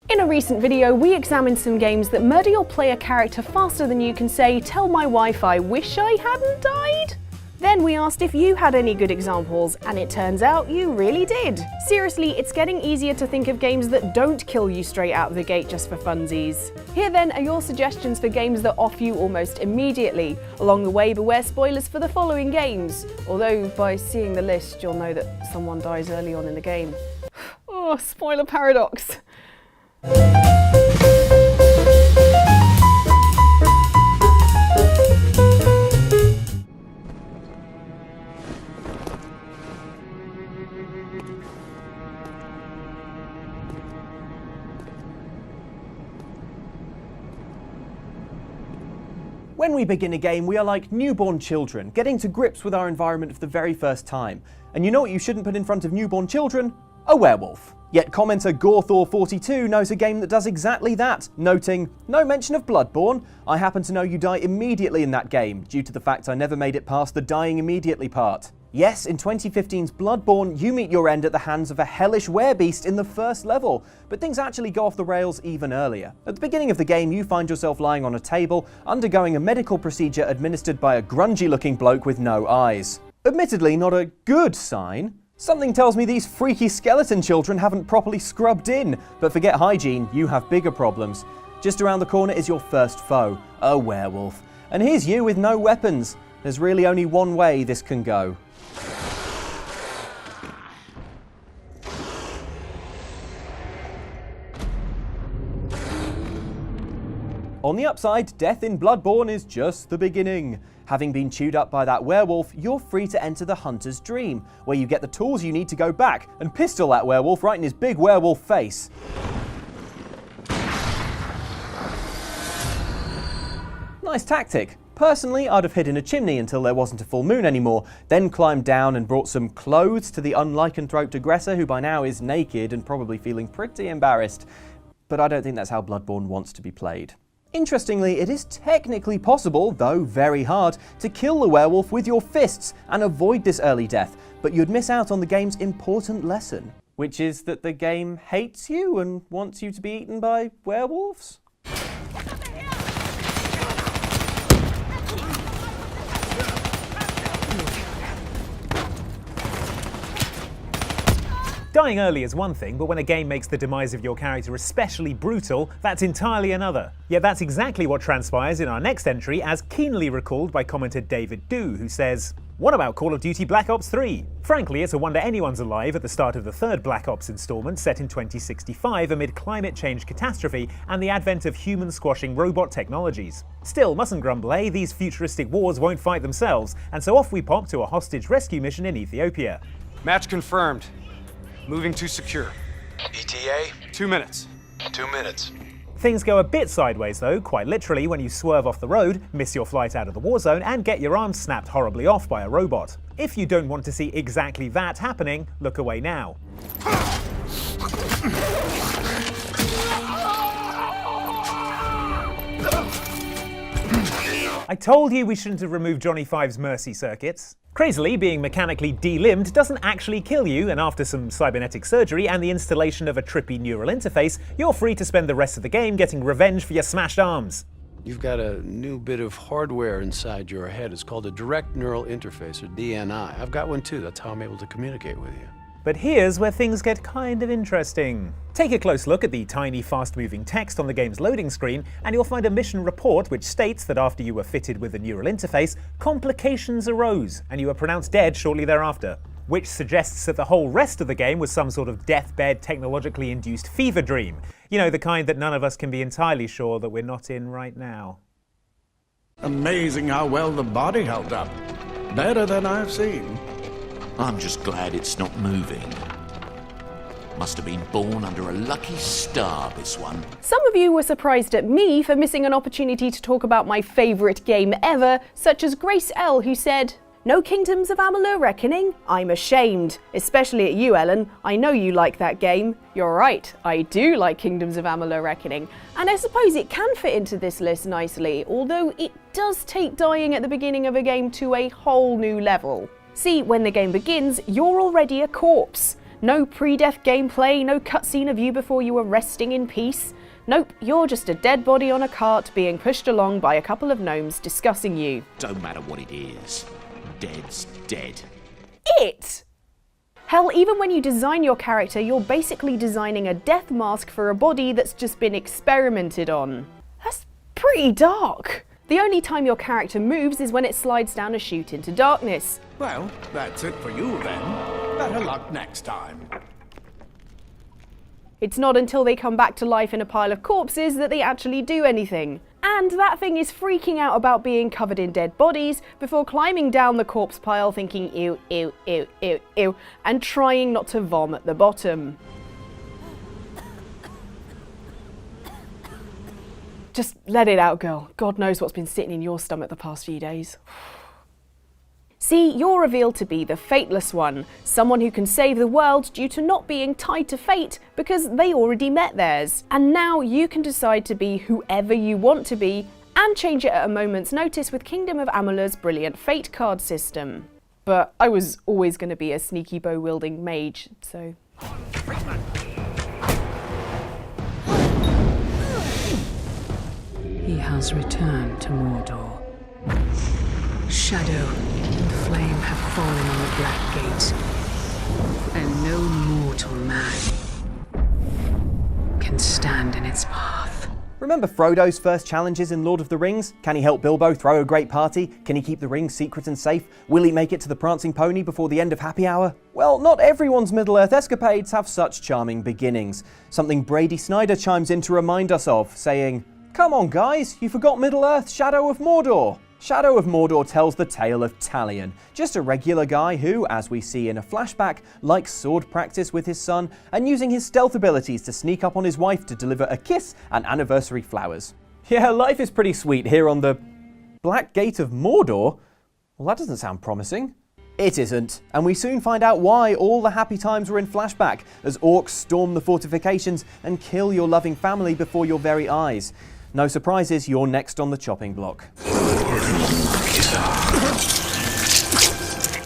In a recent video, we examined some games that murder your player character faster than you can say, "Tell my wife I wish I hadn't died." Then we asked if you had any good examples, and it turns out you really did. Seriously, it's getting easier to think of games that don't kill you straight out of the gate just for funsies. Here then are your suggestions for games that off you almost immediately. Along the way, beware spoilers for the following games. Although, by seeing the list, you'll know that someone dies early on in the game. Oh, spoiler paradox. When we begin a game, we are like newborn children, getting to grips with our environment for the very first time. And you know what you shouldn't put in front of newborn children? A werewolf. Yet commenter Gorthor42 knows a game that does exactly that, noting, "No mention of Bloodborne. I happen to know you die immediately in that game, due to the fact I never made it past the dying immediately part." Yes, in 2015's Bloodborne, you meet your end at the hands of a hellish werebeast in the first level, but things actually go off the rails even earlier. At the beginning of the game, you find yourself lying on a table, undergoing a medical procedure administered by a grungy-looking bloke with no eyes. Admittedly, not a good sign. Something tells me these freaky skeleton children haven't properly scrubbed in, but forget hygiene, you have bigger problems. Just around the corner is your first foe, a werewolf. And here's you with no weapons. There's really only one way this can go. On the upside, death in Bloodborne is just the beginning. Having been chewed up by that werewolf, you're free to enter the Hunter's Dream, where you get the tools you need to go back and pistol that werewolf right in his big werewolf face. Nice tactic. Personally, I'd have hid in a chimney until there wasn't a full moon anymore, then climbed down and brought some clothes to the unlycanthroped aggressor, who by now is naked and probably feeling pretty embarrassed. But I don't think that's how Bloodborne wants to be played. Interestingly, it is technically possible, though very hard, to kill the werewolf with your fists and avoid this early death, but you'd miss out on the game's important lesson, which is that the game hates you and wants you to be eaten by werewolves? Dying early is one thing, but when a game makes the demise of your character especially brutal, that's entirely another. Yet that's exactly what transpires in our next entry, as keenly recalled by commenter David Do, who says, "What about Call of Duty Black Ops 3? Frankly, it's a wonder anyone's alive at the start of the third Black Ops installment set in 2065 amid climate change catastrophe and the advent of human-squashing robot technologies. Still, mustn't grumble, eh? These futuristic wars won't fight themselves, and so off we pop to a hostage rescue mission in Ethiopia. Match confirmed. Moving to secure. ETA? 2 minutes. 2 minutes. Things go a bit sideways though, quite literally, when you swerve off the road, miss your flight out of the war zone, and get your arm snapped horribly off by a robot. If you don't want to see exactly that happening, look away now. I told you we shouldn't have removed Johnny Five's mercy circuits. Crazily, being mechanically de-limbed doesn't actually kill you, and after some cybernetic surgery and the installation of a trippy neural interface, you're free to spend the rest of the game getting revenge for your smashed arms. You've got a new bit of hardware inside your head. It's called a direct neural interface, or DNI. I've got one too. That's how I'm able to communicate with you. But here's where things get kind of interesting. Take a close look at the tiny, fast-moving text on the game's loading screen, and you'll find a mission report which states that after you were fitted with a neural interface, complications arose, and you were pronounced dead shortly thereafter. Which suggests that the whole rest of the game was some sort of deathbed, technologically induced fever dream. You know, the kind that none of us can be entirely sure that we're not in right now. Amazing how well the body held up. Better than I've seen. I'm just glad it's not moving. Must have been born under a lucky star, this one. Some of you were surprised at me for missing an opportunity to talk about my favourite game ever, such as Grace L, who said, "No Kingdoms of Amalur reckoning? I'm ashamed. Especially at you, Ellen. I know you like that game." You're right, I do like Kingdoms of Amalur Reckoning. And I suppose it can fit into this list nicely, although it does take dying at the beginning of a game to a whole new level. See, when the game begins, you're already a corpse. No pre-death gameplay, no cutscene of you before you were resting in peace. Nope, you're just a dead body on a cart being pushed along by a couple of gnomes discussing you. Don't matter what it is. Dead's dead. It! Hell, even when you design your character, you're basically designing a death mask for a body that's just been experimented on. That's pretty dark. The only time your character moves is when it slides down a chute into darkness. Well, that's it for you then. Better luck next time. It's not until they come back to life in a pile of corpses that they actually do anything. And that thing is freaking out about being covered in dead bodies before climbing down the corpse pile thinking ew, ew, ew, ew, ew, and trying not to vom at the bottom. Just let it out, girl. God knows what's been sitting in your stomach the past few days. See, you're revealed to be the fateless one, someone who can save the world due to not being tied to fate because they already met theirs. And now you can decide to be whoever you want to be and change it at a moment's notice with Kingdom of Amalur's brilliant fate card system. But I was always going to be a sneaky bow-wielding mage, so... He has returned to Mordor. Shadow and flame have fallen on the Black Gate, and no mortal man can stand in its path. Remember Frodo's first challenges in Lord of the Rings? Can he help Bilbo throw a great party? Can he keep the rings secret and safe? Will he make it to the Prancing Pony before the end of Happy Hour? Well, not everyone's Middle-earth escapades have such charming beginnings. Something Brady Snyder chimes in to remind us of, saying, "Come on guys, you forgot Middle-earth Shadow of Mordor." Shadow of Mordor tells the tale of Talion, just a regular guy who, as we see in a flashback, likes sword practice with his son and using his stealth abilities to sneak up on his wife to deliver a kiss and anniversary flowers. Yeah, life is pretty sweet here on the Black Gate of Mordor? Well, that doesn't sound promising. It isn't, and we soon find out why all the happy times were in flashback as orcs storm the fortifications and kill your loving family before your very eyes. No surprises, you're next on the chopping block.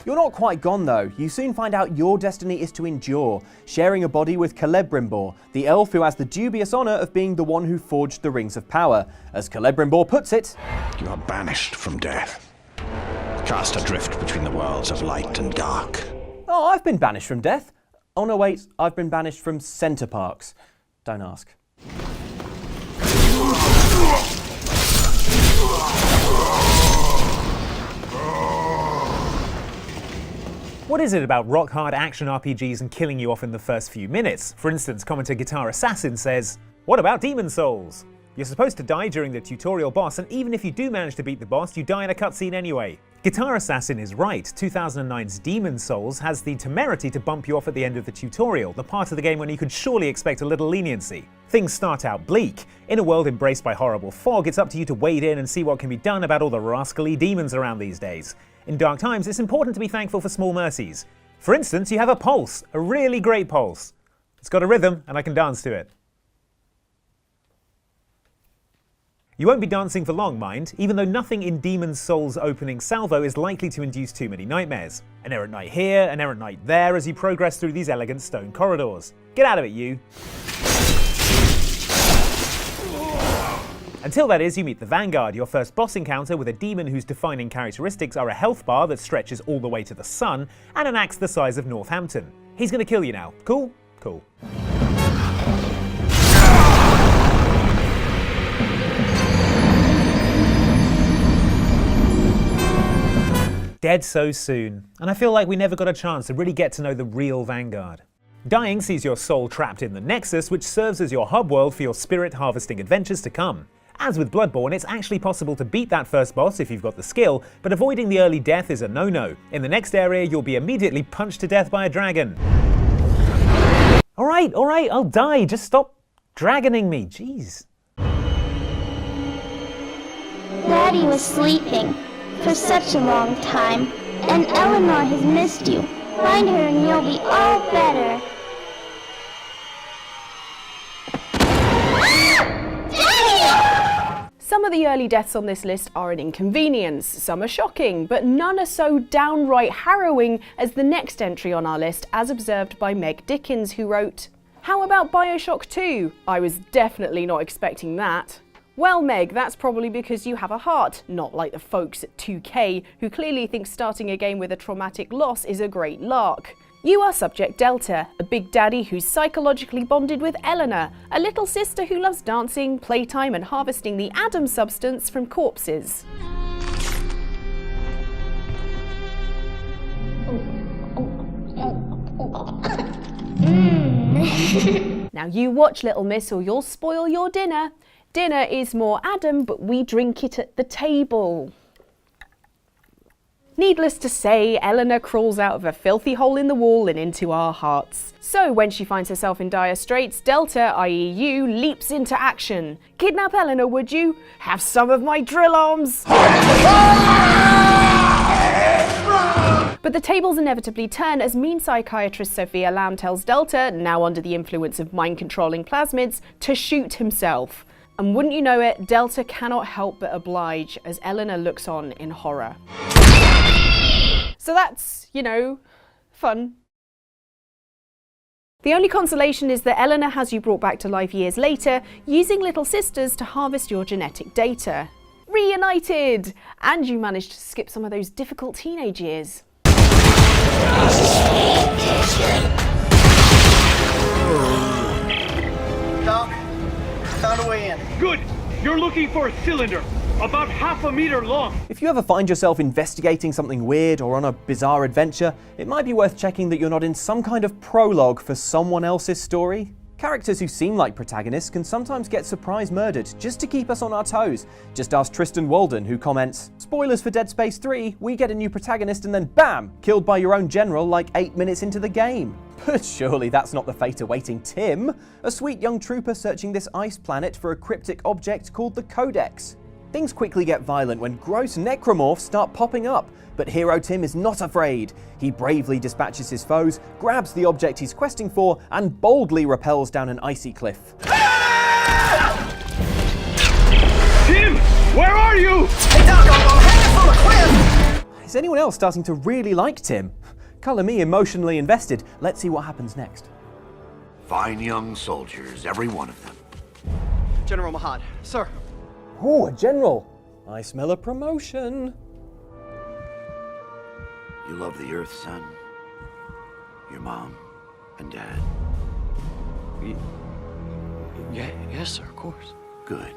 You're not quite gone though. You soon find out your destiny is to endure, sharing a body with Celebrimbor, the elf who has the dubious honour of being the one who forged the Rings of Power. As Celebrimbor puts it, You are banished from death, cast adrift between the worlds of light and dark. "Oh, I've been banished from death. Oh no wait, I've been banished from Center Parks. Don't ask." What is it about rock-hard action RPGs and killing you off in the first few minutes? For instance, commenter Guitar Assassin says, "What about Demon Souls? You're supposed to die during the tutorial boss, and even if you do manage to beat the boss, you die in a cutscene anyway." Guitar Assassin is right. 2009's Demon Souls has the temerity to bump you off at the end of the tutorial, the part of the game when you could surely expect a little leniency. Things start out bleak. In a world embraced by horrible fog, it's up to you to wade in and see what can be done about all the rascally demons around these days. In dark times, it's important to be thankful for small mercies. For instance, you have a pulse, a really great pulse. It's got a rhythm, and I can dance to it. You won't be dancing for long, mind, even though nothing in Demon Souls' opening salvo is likely to induce too many nightmares. An errant night here, an errant night there as you progress through these elegant stone corridors. Get out of it, you. Until that is, you meet the Vanguard, your first boss encounter with a demon whose defining characteristics are a health bar that stretches all the way to the sun and an axe the size of Northampton. He's gonna kill you now. Cool? Cool. Dead so soon, and I feel like we never got a chance to really get to know the real Vanguard. Dying sees your soul trapped in the Nexus, which serves as your hub world for your spirit harvesting adventures to come. As with Bloodborne, it's actually possible to beat that first boss if you've got the skill, but avoiding the early death is a no-no. In the next area, you'll be immediately punched to death by a dragon. Alright, I'll die, just stop dragoning me, jeez. Daddy was sleeping for such a long time, and Eleanor has missed you. Find her and you'll be all better. Some of the early deaths on this list are an inconvenience, some are shocking, but none are so downright harrowing as the next entry on our list, as observed by Meg Dickens, who wrote, "How about Bioshock 2? I was definitely not expecting that." Well, Meg, that's probably because you have a heart, not like the folks at 2K, who clearly think starting a game with a traumatic loss is a great lark. You are Subject Delta, a big daddy who's psychologically bonded with Eleanor, a little sister who loves dancing, playtime and harvesting the Adam substance from corpses. Now you watch, little miss, or you'll spoil your dinner. Dinner is more Adam, but we drink it at the table. Needless to say, Eleanor crawls out of a filthy hole in the wall and into our hearts. So when she finds herself in dire straits, Delta, i.e. you, leaps into action. Kidnap Eleanor, would you? Have some of my drill arms! But the tables inevitably turn as mean psychiatrist Sophia Lamb tells Delta, now under the influence of mind-controlling plasmids, to shoot himself. And wouldn't you know it, Delta cannot help but oblige as Eleanor looks on in horror. So that's, you know, fun. The only consolation is that Eleanor has you brought back to life years later, using little sisters to harvest your genetic data. Reunited! And you managed to skip some of those difficult teenage years. Doc, found a way in. Good! You're looking for a cylinder, about half a meter long. If you ever find yourself investigating something weird or on a bizarre adventure, it might be worth checking that you're not in some kind of prologue for someone else's story. Characters who seem like protagonists can sometimes get surprise murdered just to keep us on our toes. Just ask Tristan Walden, who comments, "Spoilers for Dead Space 3, we get a new protagonist and then BAM! Killed by your own general like 8 minutes into the game." But surely that's not the fate awaiting Tim, a sweet young trooper searching this ice planet for a cryptic object called the Codex. Things quickly get violent when gross necromorphs start popping up, but hero Tim is not afraid. He bravely dispatches his foes, grabs the object he's questing for, and boldly rappels down an icy cliff. Tim! Where are you? Hey Doc, I'm hanging from a cliff! Is anyone else starting to really like Tim? Colour me emotionally invested. Let's see what happens next. Fine young soldiers, every one of them. General Mahad, sir. Oh, a general. I smell a promotion. You love the Earth, son. Your mom and dad. Yes, sir, of course. Good.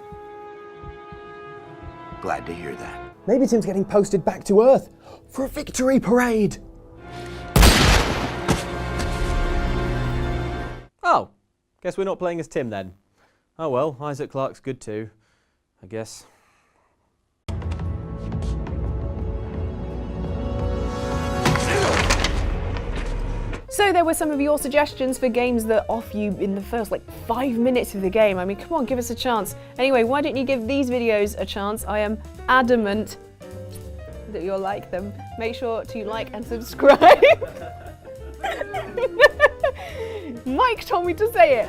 Glad to hear that. Maybe Tim's getting posted back to Earth for a victory parade. Oh, guess we're not playing as Tim then. Oh well, Isaac Clarke's good too, I guess. So there were some of your suggestions for games that off you in the first 5 minutes of the game. I mean, come on, give us a chance. Anyway, why don't you give these videos a chance? I am adamant that you'll like them. Make sure to like and subscribe. Mike told me to say it.